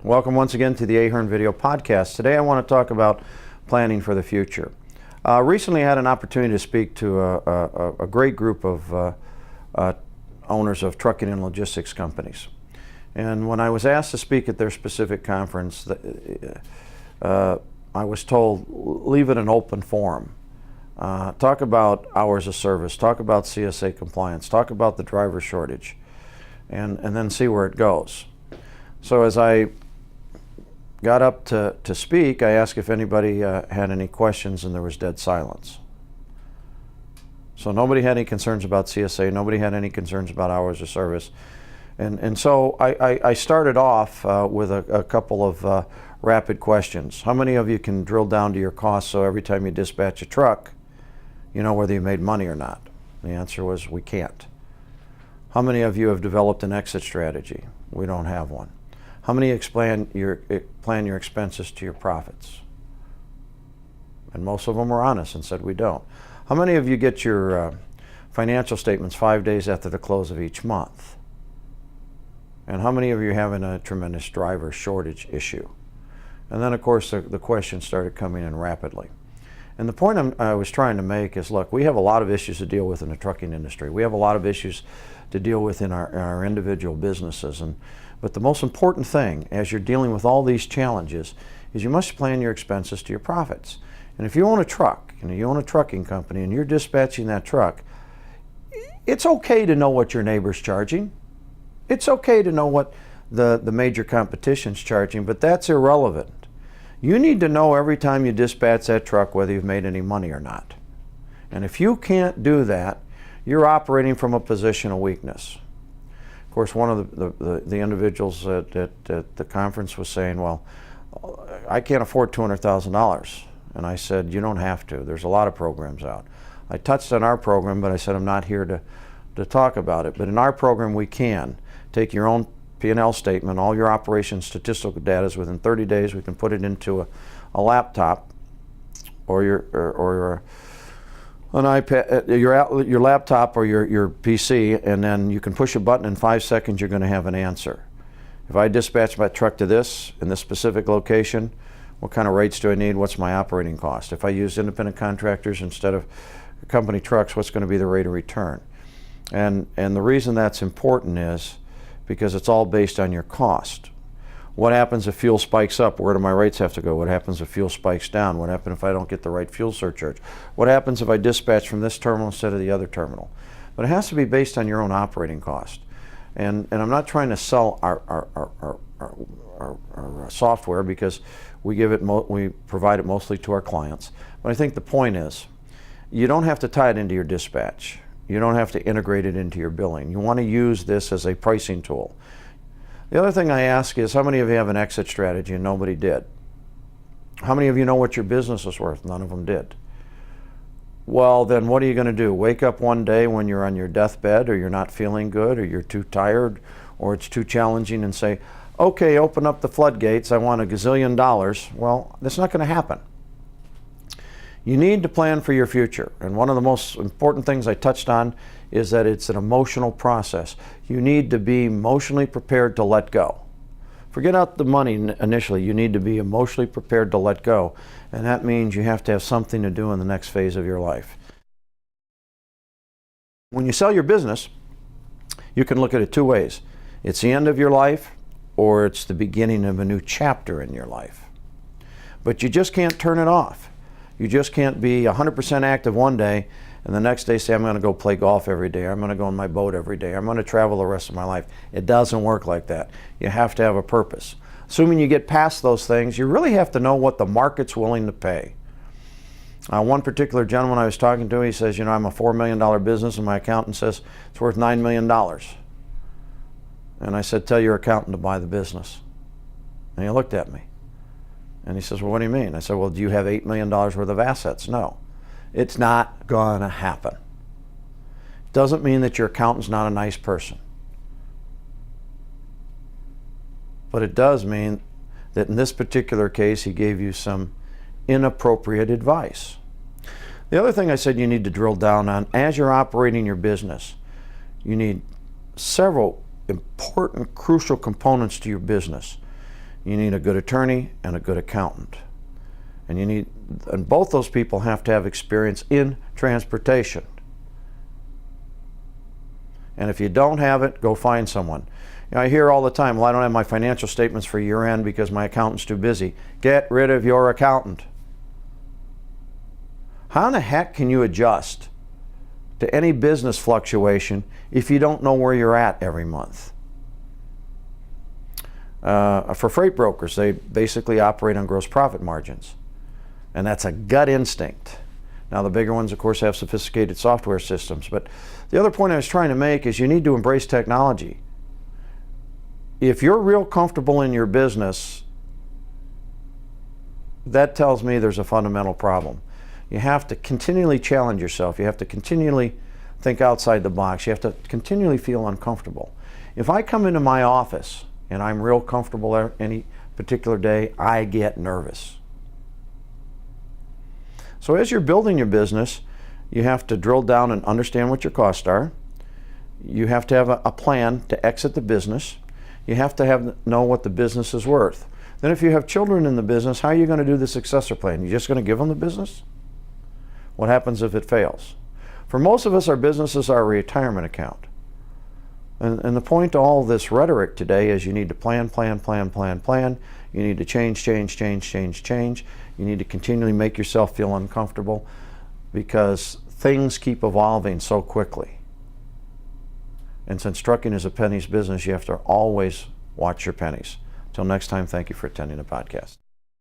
Welcome once again to the Ahern video podcast. Today I want to talk about planning for the future. Recently I had an opportunity to speak to a great group of owners of trucking and logistics companies. And when I was asked to speak at their specific conference, I was told, leave it an open forum. Talk about hours of service, talk about CSA compliance, talk about the driver shortage, and then see where it goes. So as I got up to speak, I asked if anybody had any questions, and there was dead silence. So nobody had any concerns about CSA, nobody had any concerns about hours of service. And so I started off with a couple of rapid questions. How many of you can drill down to your costs so every time you dispatch a truck, you know whether you made money or not? The answer was, we can't. How many of you have developed an exit strategy? We don't have one. How many plan your expenses to your profits? And most of them were honest and said we don't. How many of you get your financial statements 5 days after the close of each month? And how many of you are having a tremendous driver shortage issue? And then of course the questions started coming in rapidly. And the point I was trying to make is, look, we have a lot of issues to deal with in the trucking industry. We have a lot of issues to deal with in our individual businesses. But the most important thing as you're dealing with all these challenges is you must plan your expenses to your profits. And if you own a truck, you own a trucking company and you're dispatching that truck, it's okay to know what your neighbor's charging. It's okay to know what the major competition's charging, but that's irrelevant. You need to know every time you dispatch that truck whether you've made any money or not. And if you can't do that, you're operating from a position of weakness. Of course, one of the individuals at the conference was saying, well, I can't afford $200,000. And I said, you don't have to. There's a lot of programs out. I touched on our program, but I said I'm not here to talk about it. But in our program, we can take your own P&L statement, all your operation statistical data is within 30 days. We can put it into a laptop or an iPad, your laptop or your PC, and then you can push a button in 5 seconds. You're going to have an answer. If I dispatch my truck to this in this specific location, what kind of rates do I need? What's my operating cost? If I use independent contractors instead of company trucks, what's going to be the rate of return? And the reason that's important is because it's all based on your cost. What happens if fuel spikes up? Where do my rates have to go? What happens if fuel spikes down? What happens if I don't get the right fuel surcharge? What happens if I dispatch from this terminal instead of the other terminal? But it has to be based on your own operating cost. And I'm not trying to sell our software, because we provide it mostly to our clients. But I think the point is, you don't have to tie it into your dispatch. You don't have to integrate it into your billing. You want to use this as a pricing tool. The other thing I ask is, how many of you have an exit strategy? And nobody did. How many of you know what your business is worth? None of them did. Well, then what are you going to do? Wake up one day when you're on your deathbed, or you're not feeling good, or you're too tired, or it's too challenging, and say, okay, open up the floodgates, I want $1 gazillion. Well, that's not going to happen. You need to plan for your future. And one of the most important things I touched on is that it's an emotional process. You need to be emotionally prepared to let go. Forget out the money initially. You need to be emotionally prepared to let go. And that means you have to have something to do in the next phase of your life. When you sell your business, you can look at it two ways. It's the end of your life, or it's the beginning of a new chapter in your life. But you just can't turn it off. You just can't be 100% active one day and the next day say, I'm going to go play golf every day, or I'm going to go on my boat every day, I'm going to travel the rest of my life. It doesn't work like that. You have to have a purpose. Assuming you get past those things, you really have to know what the market's willing to pay. One particular gentleman I was talking to, he says, I'm a $4 million business, and my accountant says it's worth $9 million. And I said, tell your accountant to buy the business. And he looked at me. And he says, well, what do you mean? I said, well, do you have $8 million worth of assets? No. It's not going to happen. Doesn't mean that your accountant's not a nice person. But it does mean that in this particular case, he gave you some inappropriate advice. The other thing I said you need to drill down on, as you're operating your business, you need several important, crucial components to your business. You need a good attorney and a good accountant. And both those people have to have experience in transportation. And if you don't have it, go find someone. I hear all the time, well, I don't have my financial statements for year end because my accountant's too busy. Get rid of your accountant. How in the heck can you adjust to any business fluctuation if you don't know where you're at every month? For freight brokers, they basically operate on gross profit margins. And that's a gut instinct. Now the bigger ones, of course, have sophisticated software systems. But the other point I was trying to make is you need to embrace technology. If you're real comfortable in your business, that tells me there's a fundamental problem. You have to continually challenge yourself. You have to continually think outside the box. You have to continually feel uncomfortable. If I come into my office and I'm real comfortable any particular day, I get nervous. So as you're building your business, you have to drill down and understand what your costs are. You have to have a plan to exit the business. You have to know what the business is worth. Then if you have children in the business, how are you going to do the successor plan? You're just going to give them the business? What happens if it fails? For most of us, our business is our retirement account. And the point to all this rhetoric today is you need to plan, plan, plan, plan, plan. You need to change, change, change, change, change. You need to continually make yourself feel uncomfortable because things keep evolving so quickly. And since trucking is a pennies business, you have to always watch your pennies. Until next time, thank you for attending the podcast.